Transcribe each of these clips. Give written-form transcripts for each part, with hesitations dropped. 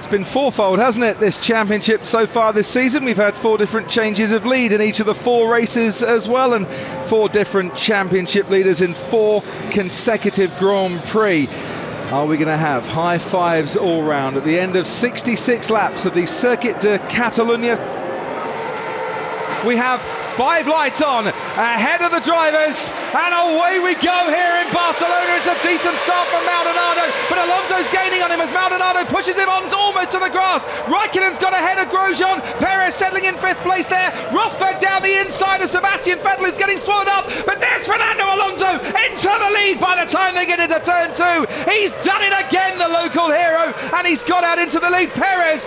It's been fourfold, hasn't it, this championship so far this season? We've had 4 different changes of lead in each of the 4 races as well, and 4 different championship leaders in 4 consecutive Grand Prix. Are we going to have high fives all round at the end of 66 laps of the Circuit de Catalunya? We have 5 lights on ahead of the drivers, and away we go here in Barcelona. It's a decent start from Maldonado, but Alonso's gaining on him as Maldonado pushes him on almost to the grass. Raikkonen's got ahead of Grosjean. Perez settling in 5th place there. Rosberg down the inside of Sebastian Vettel, is getting swallowed up, but there's Fernando Alonso into the lead by the time they get into turn 2. He's done it again, the local hero, and he's got out into the lead. Perez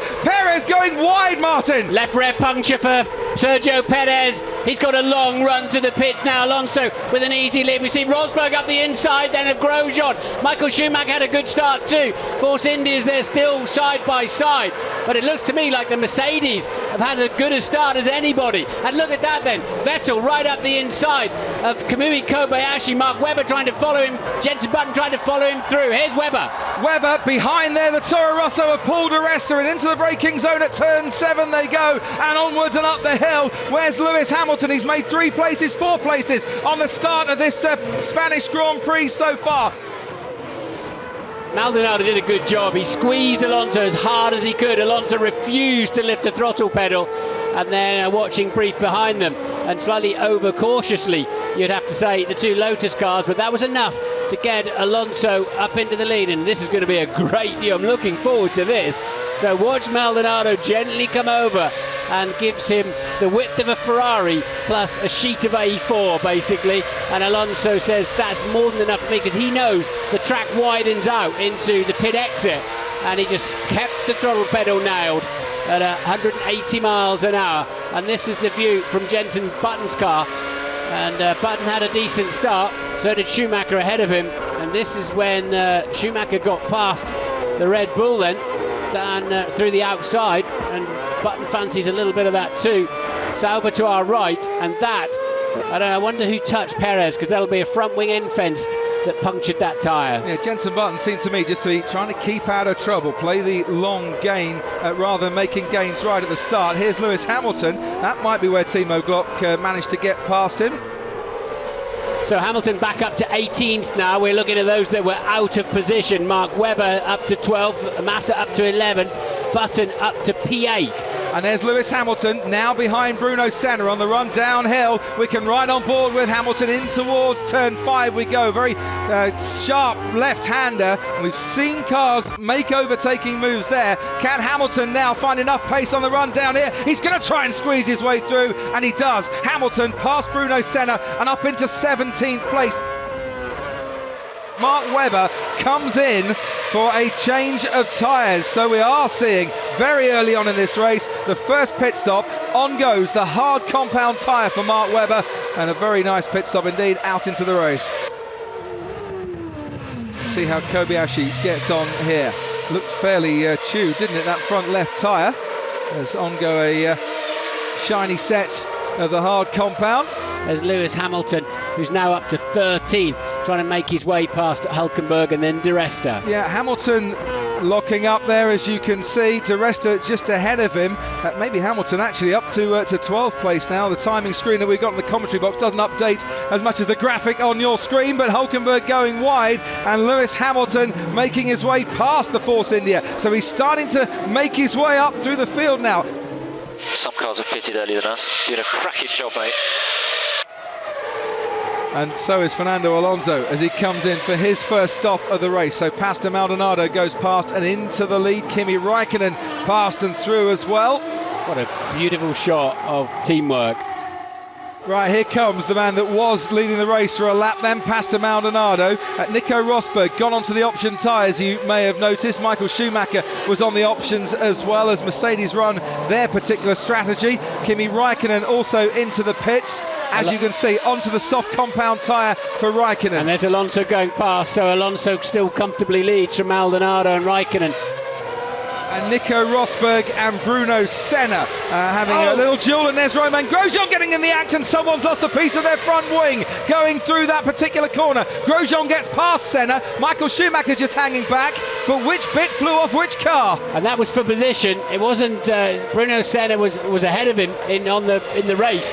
going wide, Martin. Left rear puncture for Sergio Perez. He's got a long run to the pits now. Alonso with an easy lead. We see Rosberg up the inside then of Grosjean. Michael Schumacher had a good start too. Force India's there still side by side. But it looks to me like the Mercedes have had as good a start as anybody. And look at that then. Vettel right up the inside of Kamui Kobayashi. Mark Webber trying to follow him. Jenson Button trying to follow him through. Here's Webber. Webber behind there, the Toro Rosso of Paul di Resta, and into the braking zone at turn 7 they go, and onwards and up the hill. Where's Lewis Hamilton? He's made 3 places, 4 places on the start of this Spanish Grand Prix so far. Maldonado did a good job. He squeezed Alonso as hard as he could. Alonso refused to lift the throttle pedal, and then watching brief behind them, and slightly over cautiously, you'd have to say, the 2 Lotus cars, but that was enough to get Alonso up into the lead, and this is going to be a great view. I'm looking forward to this. So watch Maldonado gently come over and gives him the width of a Ferrari plus a sheet of A4 basically, and Alonso says that's more than enough for me, because he knows the track widens out into the pit exit, and he just kept the throttle pedal nailed at 180 miles an hour. And this is the view from Jenson Button's car, and Button had a decent start, so did Schumacher ahead of him, and this is when Schumacher got past the Red Bull then, and through the outside, and Button fancies a little bit of that too. Sauber to our right, and that, I wonder who touched Perez, because that'll be a front wing end fence that punctured that tyre. Yeah, Jenson Button seems to me just to be trying to keep out of trouble, play the long gain rather than making gains right at the start. Here's Lewis Hamilton. That might be where Timo Glock managed to get past him. So Hamilton back up to 18th now. We're looking at those that were out of position. Mark Webber up to 12th, Massa up to 11th, Button up to P8. And there's Lewis Hamilton now behind Bruno Senna on the run downhill. We can ride on board with Hamilton in towards turn 5 we go. Very sharp left-hander. We've seen cars make overtaking moves there. Can Hamilton now find enough pace on the run down here? He's going to try and squeeze his way through, and he does. Hamilton past Bruno Senna and up into 17th place. Mark Webber comes in for a change of tyres, so we are seeing very early on in this race the first pit stop. On goes the hard compound tyre for Mark Webber, and a very nice pit stop indeed out into the race. See how Kobayashi gets on here. Looked fairly chewed, didn't it, that front left tyre, as on go a shiny set of the hard compound. There's Lewis Hamilton, who's now up to 13th, trying to make his way past Hulkenberg and then di Resta. Yeah, Hamilton locking up there, as you can see. Di Resta just ahead of him. Maybe Hamilton actually up to 12th place now. The timing screen that we've got in the commentary box doesn't update as much as the graphic on your screen, but Hulkenberg going wide, and Lewis Hamilton making his way past the Force India. So he's starting to make his way up through the field now. Some cars have pitted earlier than us. Doing a cracking job, mate. And so is Fernando Alonso as he comes in for his first stop of the race. So Pastor Maldonado goes past and into the lead. Kimi Raikkonen past and through as well. What a beautiful shot of teamwork. Right, here comes the man that was leading the race for a lap then, Pastor Maldonado. Nico Rosberg gone onto the option tyres, you may have noticed. Michael Schumacher was on the options as well, as Mercedes run their particular strategy. Kimi Raikkonen also into the pits. As you can see, onto the soft compound tyre for Raikkonen. And there's Alonso going past, so Alonso still comfortably leads from Maldonado and Raikkonen. And Nico Rosberg and Bruno Senna having a little duel, and there's Romain Grosjean getting in the act, and someone's lost a piece of their front wing going through that particular corner. Grosjean gets past Senna, Michael Schumacher's just hanging back, but which bit flew off which car? And that was for position. It wasn't Bruno Senna was ahead of him in the race.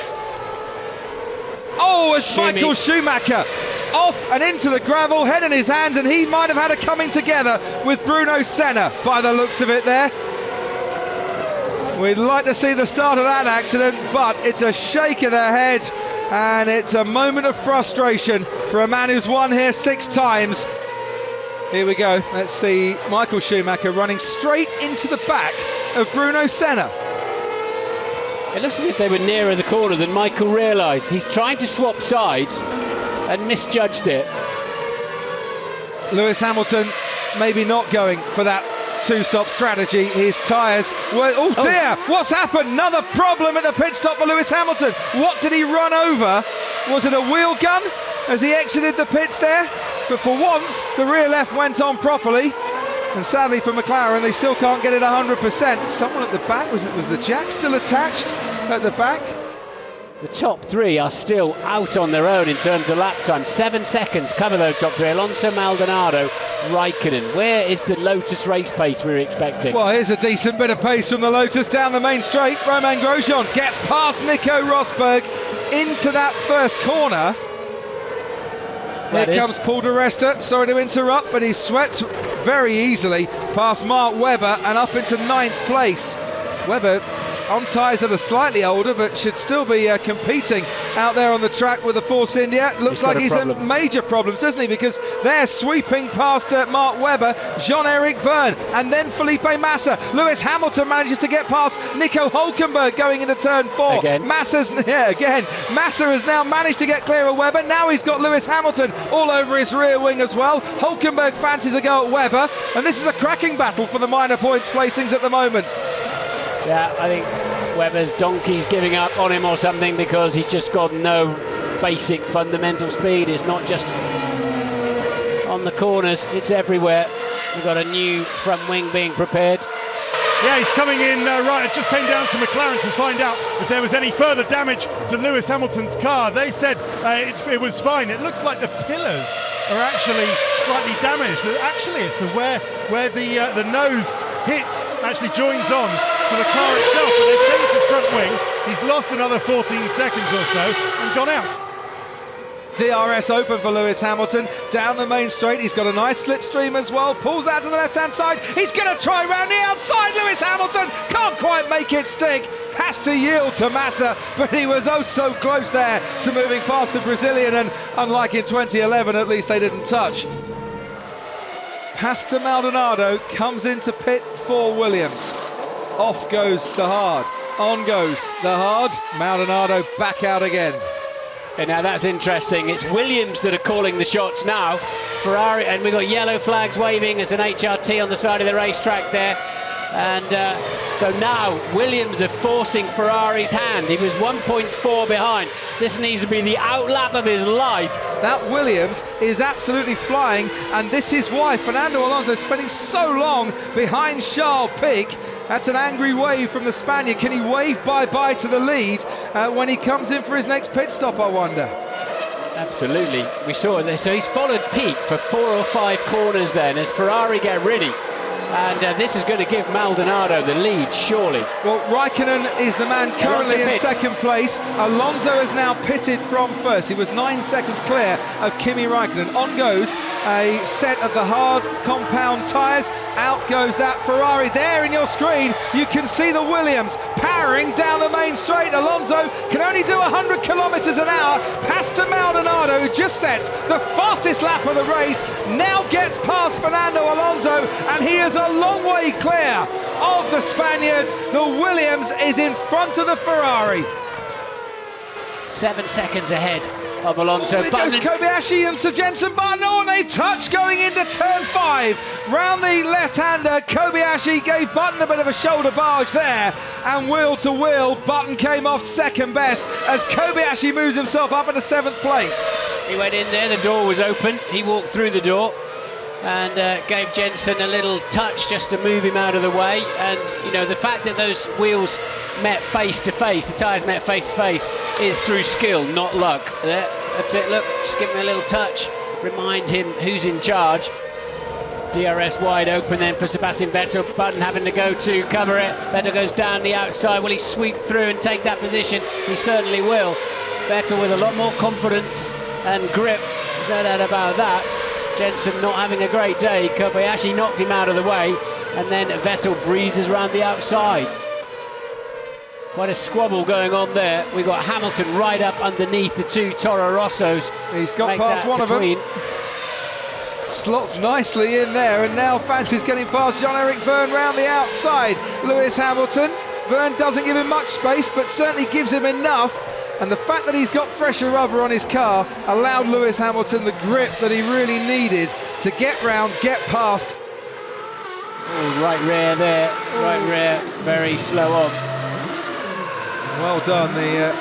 Oh, as Michael Schumacher off and into the gravel, head in his hands, and he might have had a coming together with Bruno Senna by the looks of it there. We'd like to see the start of that accident, but it's a shake of the head and it's a moment of frustration for a man who's won here 6 times. Here we go, let's see Michael Schumacher running straight into the back of Bruno Senna. It looks as if they were nearer the corner than Michael realised. He's trying to swap sides and misjudged it. Lewis Hamilton maybe not going for that 2-stop strategy. His tyres were... Oh dear, what's happened? Another problem at the pit stop for Lewis Hamilton. What did he run over? Was it a wheel gun as he exited the pits there? But for once, the rear left went on properly. And sadly for McLaren, they still can't get it 100%. Someone at the back, was the jack still attached at the back? The top 3 are still out on their own in terms of lap time. 7 seconds cover those top 3. Alonso, Maldonado, Raikkonen. Where is the Lotus race pace we were expecting? Well, here's a decent bit of pace from the Lotus down the main straight. Romain Grosjean gets past Nico Rosberg into that first corner. Here comes Paul di Resta, sorry to interrupt, but he's swept very easily past Mark Webber and up into 9th place. Webber on tyres that are slightly older, but should still be competing out there on the track with the Force India. Looks like he's in major problems, doesn't he? Because they're sweeping past Mark Webber, Jean-Eric Vergne, and then Felipe Massa. Lewis Hamilton manages to get past Nico Hülkenberg going into turn 4. Massa has now managed to get clear of Webber. Now he's got Lewis Hamilton all over his rear wing as well. Hülkenberg fancies a go at Webber, and this is a cracking battle for the minor points placings at the moment. Yeah, I think Webber's donkey's giving up on him or something, because he's just got no basic fundamental speed. It's not just on the corners, it's everywhere. We've got a new front wing being prepared. Yeah, he's coming in right. It just came down to McLaren to find out if there was any further damage to Lewis Hamilton's car. They said it was fine. It looks like the pillars are actually slightly damaged. Actually, it's where the nose hits actually joins on to the car itself, but they say it's the front wing. He's lost another 14 seconds or so and gone out. DRS open for Lewis Hamilton down the main straight. He's got a nice slipstream as well, pulls out to the left hand side. He's going to try round the outside. Lewis Hamilton can't quite make it stick, has to yield to Massa, but he was oh so close there to moving past the Brazilian, and unlike in 2011, at least they didn't touch. Pastor Maldonado comes into pit for Williams. Off goes the hard, on goes the hard. Maldonado back out again. And now that's interesting. It's Williams that are calling the shots now. Ferrari, and we've got yellow flags waving as an HRT on the side of the racetrack there. And so now Williams are forcing Ferrari's hand. He was 1.4 behind. This needs to be the outlap of his life. That Williams is absolutely flying, and this is why Fernando Alonso is spending so long behind Charles Pic. That's an angry wave from the Spaniard. Can he wave bye-bye to the lead when he comes in for his next pit stop, I wonder? Absolutely. We saw it. So he's followed Pic for 4 or 5 corners then as Ferrari get ready. And this is going to give Maldonado the lead, surely. Well, Raikkonen is the man currently in second place. Alonso has now pitted from first. He was 9 seconds clear of Kimi Raikkonen. On goes a set of the hard compound tyres. Out goes that Ferrari. There in your screen, you can see the Williams powering down the main straight. Alonso can only do 100 kilometres an hour. Pastor Maldonado, who just sets the fastest lap of the race, now gets past Fernando Alonso, and he is a long way clear of the Spaniard. The Williams is in front of the Ferrari. 7 seconds ahead of Alonso. It goes Kobayashi and Sir Jenson Button. Oh, and they touch going into turn 5. Round the left-hander, Kobayashi gave Button a bit of a shoulder barge there, and wheel to wheel, Button came off second best as Kobayashi moves himself up into 7th place. He went in there, the door was open, he walked through the door. and gave Jensen a little touch just to move him out of the way. And you know, the fact that those wheels met face to face, the tyres met face to face, is through skill, not luck. That's it. Look, just give him a little touch, remind him who's in charge. DRS wide open then for Sebastian Vettel. Button having to go to cover it. Vettel goes down the outside. Will he sweep through and take that position? He certainly will. Vettel with a lot more confidence and grip, there's no doubt about that. Jensen not having a great day. Kobayashi knocked him out of the way, and then Vettel breezes around the outside. Quite a squabble going on there. We've got Hamilton right up underneath the two Toro Rossos. He's got past one of them. Slots nicely in there, and now fancies getting past Jean-Eric Vergne round the outside. Lewis Hamilton. Vergne doesn't give him much space, but certainly gives him enough. And the fact that he's got fresher rubber on his car allowed Lewis Hamilton the grip that he really needed to get round, get past. Oh, right rear there, right rear, very slow on. Well done, the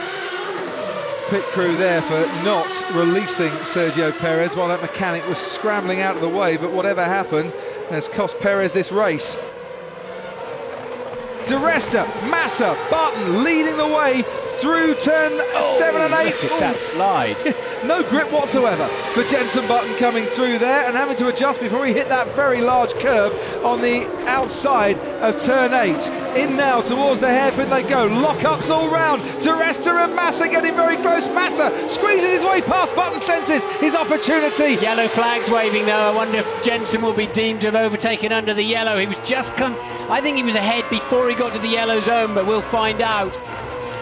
pit crew there for not releasing Sergio Perez while that mechanic was scrambling out of the way, but whatever happened has cost Perez this race. Di Resta, Massa, Button leading the way through turn 7 and 8. Look at that slide. No grip whatsoever for Jenson Button coming through there and having to adjust before he hit that very large curb on the outside of turn 8. In now towards the hairpin they go. Lock-ups all round. Di Resta and Massa getting very close. Massa squeezes his way past Button, senses his opportunity. Yellow flags waving though. I wonder if Jensen will be deemed to have overtaken under the yellow. He was just I think he was ahead before he got to the yellow zone, but we'll find out.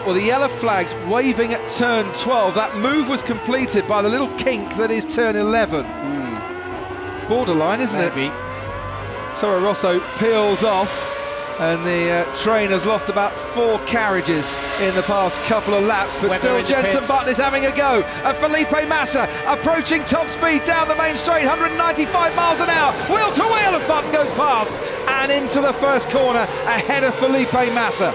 Well, the yellow flag's waving at turn 12. That move was completed by the little kink that is turn 11. Borderline, isn't Maybe. it? Toro Rosso peels off, and the train has lost about 4 carriages in the past couple of laps, but still Jenson Button is having a go. And Felipe Massa approaching top speed down the main straight, 195 miles an hour, wheel to wheel as Button goes past and into the first corner ahead of Felipe Massa.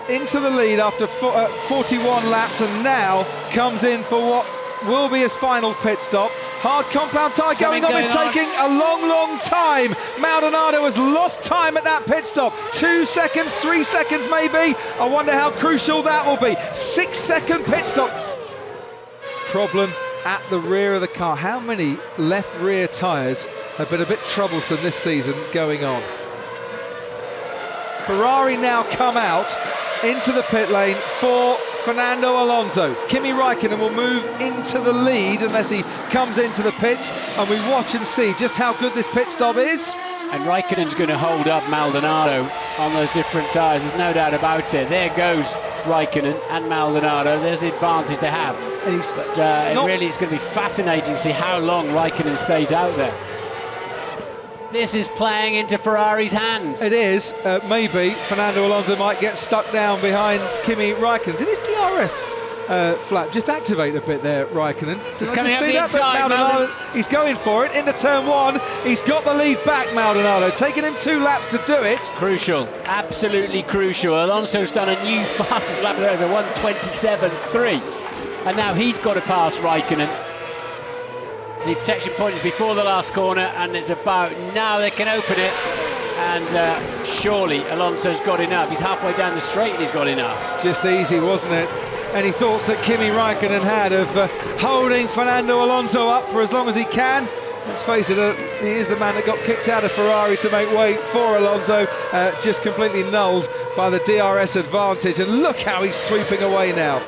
Into the lead after 41 laps, and now comes in for what will be his final pit stop. Hard compound tyre going on is taking a long time. Maldonado has lost time at that pit stop. 2 seconds, 3 seconds maybe. I wonder how crucial that will be. 6-second pit stop. Problem at the rear of the car. How many left rear tyres have been a bit troublesome this season going on? Ferrari now come out into the pit lane for Fernando Alonso. Kimi Raikkonen will move into the lead unless he comes into the pits, and we watch and see just how good this pit stop is. And Raikkonen's going to hold up Maldonado on those different tyres, there's no doubt about it. There goes Raikkonen and Maldonado, there's the advantage they have. But really it's going to be fascinating to see how long Raikkonen stays out there. This is playing into Ferrari's hands. It is. Maybe Fernando Alonso might get stuck down behind Kimi Raikkonen. Did his DRS flap just activate a bit there, Raikkonen? He's coming up the inside. Maldonado, he's going for it into turn 1. He's got the lead back, Maldonado. Taking him 2 laps to do it. Crucial. Absolutely crucial. Alonso's done a new fastest lap there, a 1:27.3. And now he's got to pass Raikkonen. The protection point is before the last corner, and it's about now they can open it, and surely Alonso's got enough. He's halfway down the straight and he's got enough. Just easy, wasn't it? Any thoughts that Kimi Raikkonen had of holding Fernando Alonso up for as long as he can? Let's face it, he is the man that got kicked out of Ferrari to make way for Alonso, just completely nulled by the DRS advantage, and look how he's sweeping away now.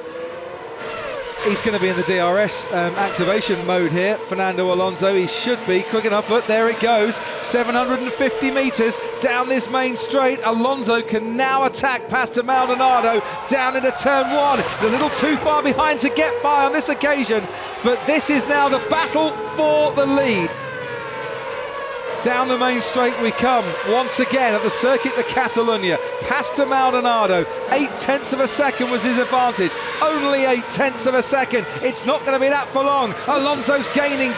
He's going to be in the DRS activation mode here, Fernando Alonso. He should be quick enough. Look, there it goes. 750 metres down this main straight. Alonso can now attack past Maldonado down into turn 1. He's a little too far behind to get by on this occasion, but this is now the battle for the lead. Down the main straight we come once again at the Circuit de Catalunya. Past to Maldonado, 0.8 of a second was his advantage. Only 0.8 of a second. It's not going to be that for long. Alonso's gaining,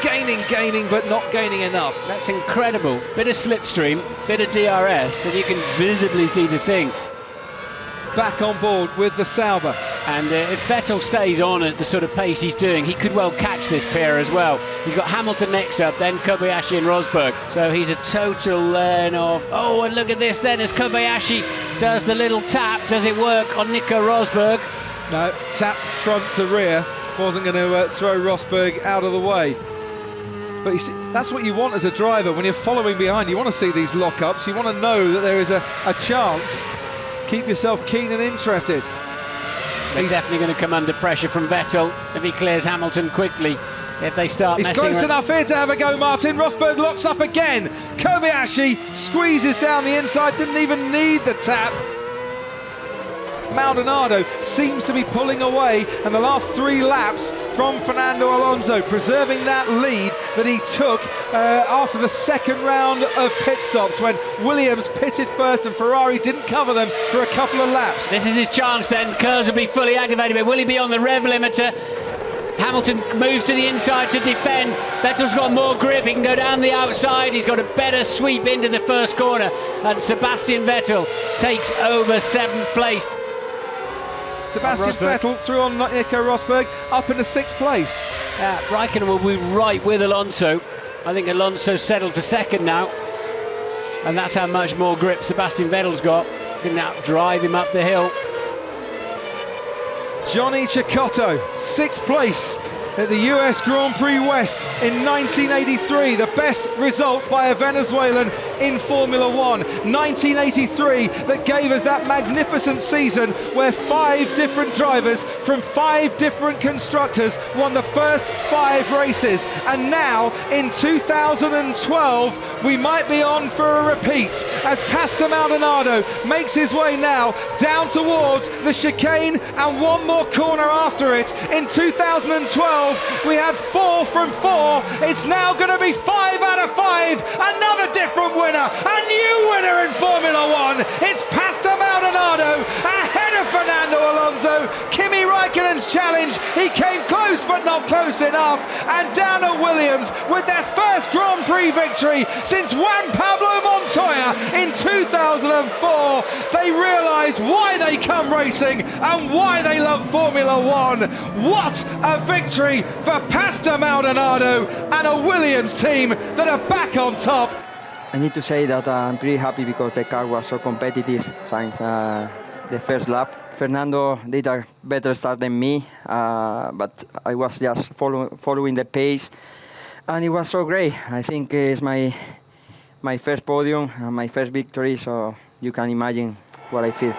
but not gaining enough. That's incredible. Bit of slipstream, bit of DRS, and you can visibly see the thing. Back on board with the Sauber. And if Vettel stays on at the sort of pace he's doing, he could well catch this pair as well. He's got Hamilton next up, then Kobayashi and Rosberg. So he's a total then of... Oh, and look at this then as Kobayashi does the little tap. Does it work on Nico Rosberg? No, tap front to rear. Wasn't going to throw Rosberg out of the way. But you see, that's what you want as a driver when you're following behind. You want to see these lock-ups. You want to know that there is a chance. Keep yourself keen and interested. They're definitely going to come under pressure from Vettel if he clears Hamilton quickly. If they start messing around. He's close enough here to have a go, Martin. Rosberg locks up again. Kobayashi squeezes down the inside, didn't even need the tap. Maldonado seems to be pulling away, and the last 3 laps from Fernando Alonso, preserving that lead that he took after the second round of pit stops when Williams pitted first and Ferrari didn't cover them for a couple of laps. This is his chance then. Kurz will be fully activated, but will he be on the rev limiter? Hamilton moves to the inside to defend. Vettel's got more grip, he can go down the outside, he's got a better sweep into the first corner, and Sebastian Vettel takes over 7th place. Sebastian Vettel through on Nico Rosberg, up into 6th place. Raikkonen will be right with Alonso. I think Alonso settled for 2nd now, and that's how much more grip Sebastian Vettel's got. Can now drive him up the hill. Johnny Cecotto, 6th place at the US Grand Prix West in 1983, the best result by a Venezuelan in Formula One. 1983 that gave us that magnificent season where 5 different drivers from 5 different constructors won the first 5 races. And now in 2012 we might be on for a repeat as Pastor Maldonado makes his way now down towards the chicane and one more corner after it. In 2012 we had 4 from 4. It's now going to be 5 out of 5. Another different winner. A new winner in Formula One. It's Pastor Maldonado ahead of Fernando Alonso. Kimi Raikkonen's challenge. He came close but not close enough. And down at Williams with their first Grand Prix victory since Juan Pablo Montoya in 2004. They realise why they come racing and why they love Formula One. What a victory for Pastor Maldonado and a Williams team that are back on top. I need to say that I'm pretty happy because the car was so competitive since the first lap. Fernando did a better start than me, but I was just following the pace, and it was so great. I think it's my first podium and my first victory, so you can imagine what I feel.